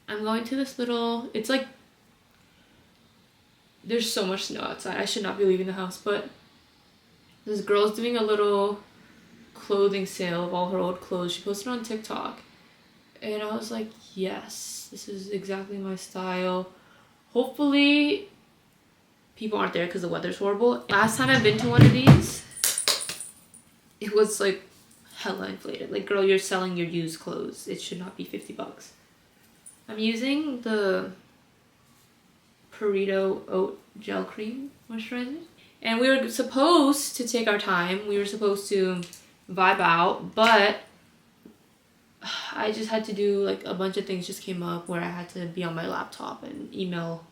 I'm going to this little, it's like, there's so much snow outside. I should not be leaving the house, but this girl's doing a little clothing sale of all her old clothes. She posted on TikTok. And I was like, yes, this is exactly my style. Hopefully people aren't there because the weather's horrible. Last time I've been to one of these, it was like hella inflated. Like, girl, you're selling your used clothes. It should not be 50 bucks. I'm using the Burrito Oat Gel Cream Moisturizer. And we were supposed to take our time. We were supposed to vibe out, but I just had to do like a bunch of things just came up where I had to be on my laptop and email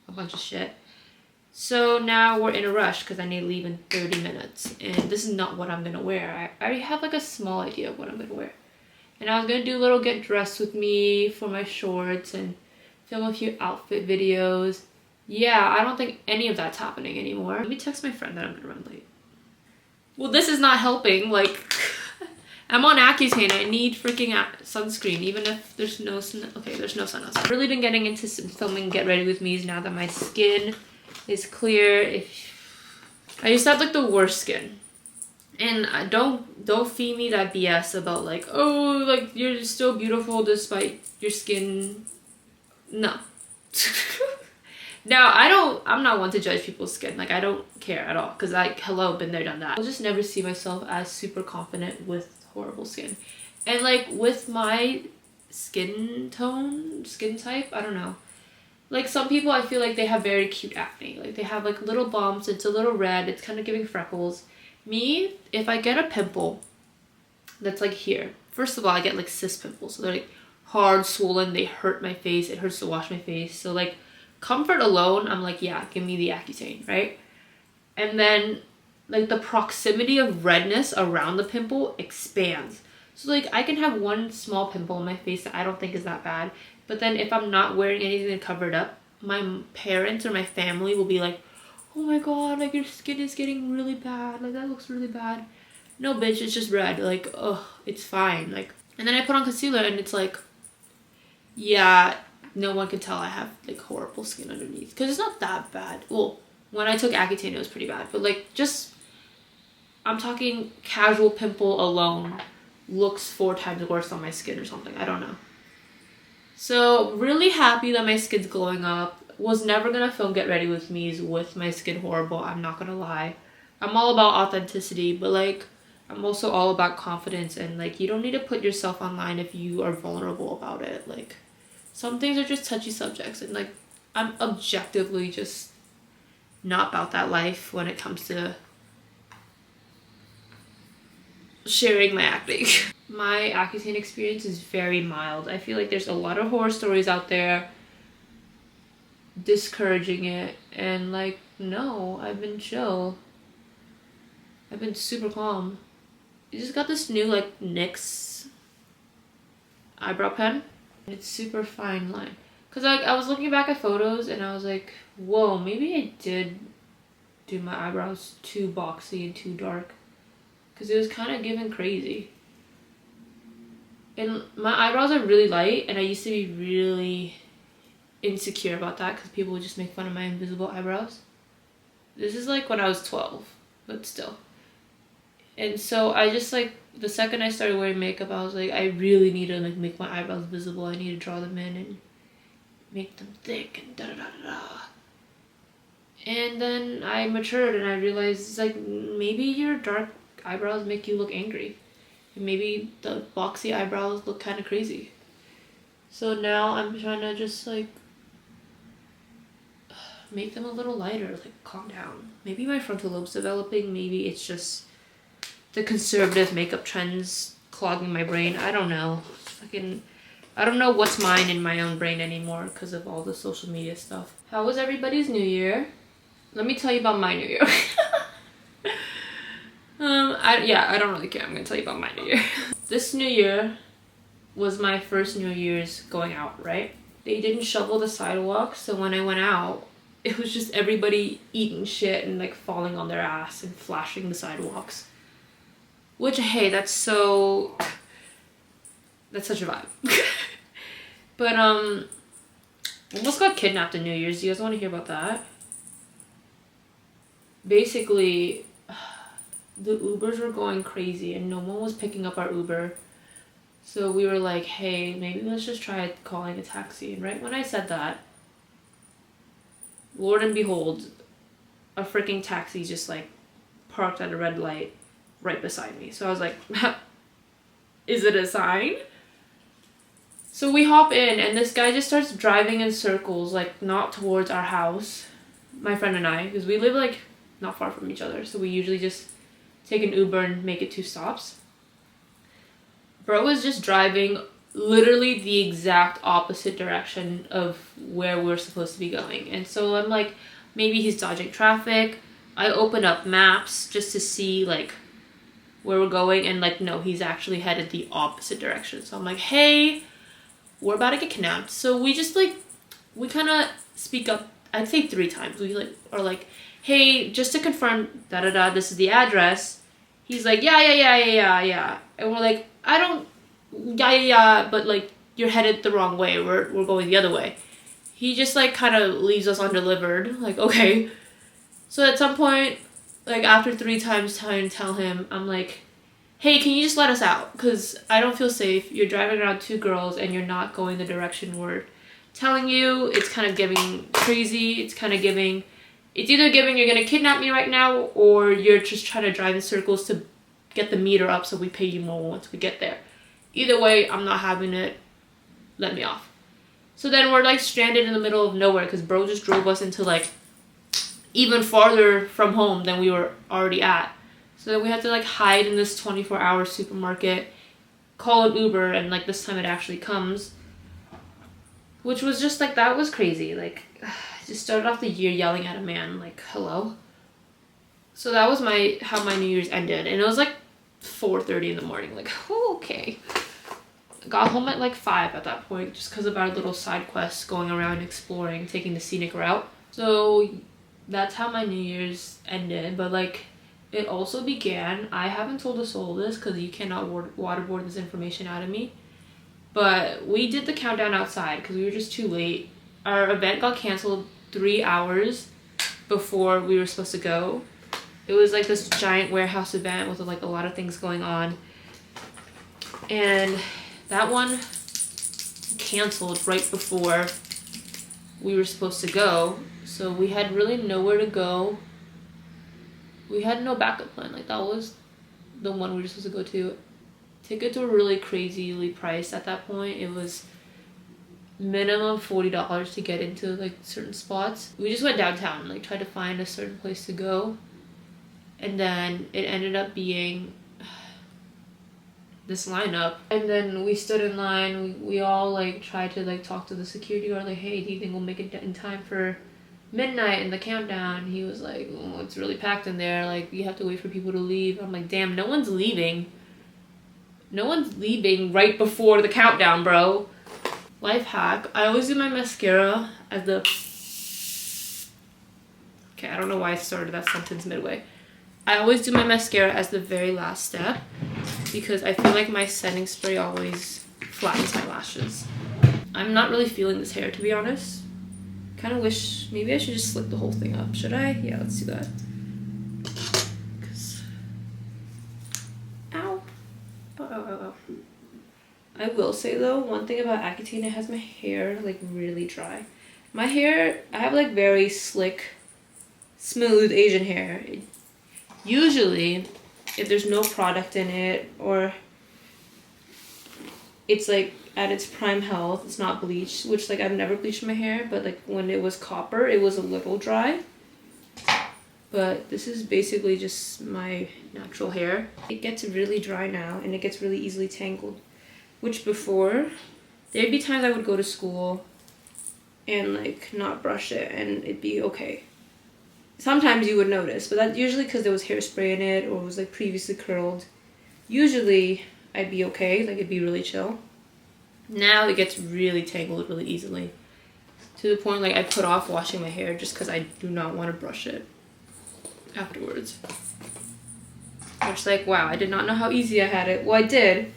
a bunch of shit. So now we're in a rush because I need to leave in 30 minutes. And this is not what I'm going to wear. I already have like a small idea of what I'm going to wear. And I was going to do a little get dressed with me for my shorts and film a few outfit videos. Yeah, I don't think any of that's happening anymore. Let me text my friend that I'm going to run late. Well, this is not helping. Like, I'm on Accutane. I need freaking sunscreen, even if there's no sun. Okay, there's no sun outside. I've really been getting into some filming get ready with me's now that my skin is clear. I used to have like the worst skin. And don't feed me that BS about like, oh, like you're still beautiful despite your skin. No. Now, I'm not one to judge people's skin. Like, I don't care at all. Because, like, hello, been there, done that. I'll just never see myself as super confident with horrible skin. And, like, with my skin type, I don't know. Like, some people, I feel like they have very cute acne. Like, they have, like, little bumps. It's a little red. It's kind of giving freckles. Me, if I get a pimple that's, like, here. First of all, I get, like, cyst pimples. So, they're, like, hard, swollen. They hurt my face. It hurts to wash my face. So, like, comfort alone, I'm like, yeah, give me the Accutane, right? And then, like, the proximity of redness around the pimple expands. So, like, I can have one small pimple on my face that I don't think is that bad. But then if I'm not wearing anything to cover it up, my parents or my family will be like, oh my god, like, your skin is getting really bad. Like, that looks really bad. No, bitch, it's just red. Like, ugh, it's fine. Like, and then I put on concealer and it's like, yeah, no one can tell I have like horrible skin underneath because it's not that bad. Well, when I took Accutane, it was pretty bad, but like just, I'm talking casual pimple alone looks 4 times worse on my skin or something. I don't know. So really happy that my skin's glowing up. Was never gonna film get ready with me's with my skin horrible. I'm not gonna lie. I'm all about authenticity, but like I'm also all about confidence and like you don't need to put yourself online if you are vulnerable about it. Like, some things are just touchy subjects and like I'm objectively just not about that life when it comes to sharing my acne. My Accutane experience is very mild. I feel like there's a lot of horror stories out there discouraging it and like, no, I've been chill. I've been super calm. I just got this new like NYX eyebrow pen. It's super fine line. Cause like I was looking back at photos and I was like, whoa, maybe I did do my eyebrows too boxy and too dark. Cause it was kind of giving crazy. And my eyebrows are really light and I used to be really insecure about that because people would just make fun of my invisible eyebrows. This is like when I was 12, but still. And so I just like, the second I started wearing makeup, I was like, I really need to like make my eyebrows visible. I need to draw them in and make them thick and da-da-da-da-da. And then I matured and I realized it's like, maybe your dark eyebrows make you look angry. And maybe the boxy eyebrows look kind of crazy. So now I'm trying to just like make them a little lighter, like calm down. Maybe my frontal lobe's developing. Maybe it's just the conservative makeup trends clogging my brain. I don't know. I don't know what's mine in my own brain anymore because of all the social media stuff. How was everybody's New Year? Let me tell you about my New Year. I don't really care. I'm gonna tell you about my New Year. This New Year was my first New Year's going out, right? They didn't shovel the sidewalk, so when I went out, it was just everybody eating shit and like falling on their ass and flashing the sidewalks. Which, hey, that's such a vibe. But Almost got kidnapped on New Year's. Do you guys want to hear about that? Basically, the Ubers were going crazy and no one was picking up our Uber. So we were like, hey, maybe let's just try calling a taxi. And right when I said that, Lord and behold, a freaking taxi just like parked at a red light right beside me. So I was like, is it a sign? So we hop in and this guy just starts driving in circles, like not towards our house, my friend and I, because we live like not far from each other. So we usually just take an Uber and make it 2 stops. Bro was just driving literally the exact opposite direction of where we're supposed to be going. And so I'm like, maybe he's dodging traffic. I open up maps just to see like where we're going, and like, no, he's actually headed the opposite direction. So I'm like, hey, we're about to get kidnapped. So we just like, we kind of speak up, I'd say 3 times. We like are like, hey, just to confirm, this is the address. He's like, yeah. And we're like, I don't, yeah, but like, you're headed the wrong way. We're going the other way. He just like kind of leaves us undelivered. Like, okay. So at some point, like after 3 times trying to tell him, I'm like, hey, can you just let us out? Because I don't feel safe. You're driving around 2 girls and you're not going the direction we're telling you. It's kind of giving crazy. It's either giving you're going to kidnap me right now, or you're just trying to drive in circles to get the meter up so we pay you more once we get there. Either way, I'm not having it. Let me off. So then we're like stranded in the middle of nowhere because bro just drove us into like even farther from home than we were already at. So then we had to like hide in this 24-hour supermarket, call an Uber, and like this time it actually comes. Which was just like, that was crazy. Like, I just started off the year yelling at a man, like, hello. So that was how my New Year's ended. And it was like 4:30 in the morning. Like, oh, okay. Got home at like 5 at that point, just because of our little side quests going around exploring, taking the scenic route. So that's how my New Year's ended. But like, it also began, I haven't told a soul this because you cannot waterboard this information out of me, but we did the countdown outside because we were just too late. Our event got canceled 3 hours before we were supposed to go. It was like this giant warehouse event with like a lot of things going on, and that one canceled right before we were supposed to go. So we had really nowhere to go. We had no backup plan. Like, that was the one we were supposed to go to. Tickets were really crazily priced at that point. It was minimum $40 to get into like certain spots. We just went downtown, like tried to find a certain place to go. And then it ended up being this lineup. And then we stood in line. We all like tried to like talk to the security guard, like, hey, do you think we'll make it in time for midnight and the countdown? He was like, oh, it's really packed in there. Like, you have to wait for people to leave. I'm like, damn, no one's leaving. No one's leaving right before the countdown, bro. Life hack. I always do my mascara as the... Okay, I don't know why I started that sentence midway. I always do my mascara as the very last step because I feel like my setting spray always flattens my lashes. I'm not really feeling this hair, to be honest. Kind of wish maybe I should just slick the whole thing up. Should I? Yeah, let's do that. Ow. Oh. I will say though, one thing about Accutane, it has my hair like really dry. My hair, I have like very slick, smooth Asian hair. Usually, if there's no product in it or it's like at its prime health, it's not bleached, which like I've never bleached my hair, but like when it was copper, it was a little dry. But this is basically just my natural hair. It gets really dry now and it gets really easily tangled, which before, there'd be times I would go to school and like not brush it and it'd be okay. Sometimes you would notice, but that's usually because there was hairspray in it or it was like previously curled. Usually I'd be okay, like it'd be really chill. Now it gets really tangled really easily, to the point like I put off washing my hair just because I do not want to brush it afterwards. It's like, wow, I did not know how easy I had it. Well, I did,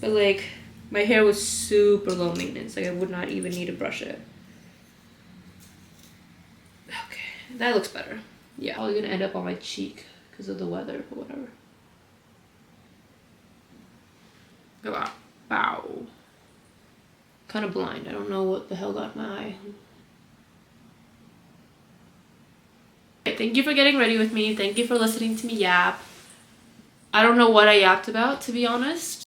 but like my hair was super low maintenance. Like I would not even need to brush it. that looks better. Yeah, probably gonna end up on my cheek because of the weather, but whatever. Wow. Wow. Kind of blind. I don't know what the hell got in my eye. Thank you for getting ready with me. Thank you for listening to me yap. I don't know what I yapped about, to be honest.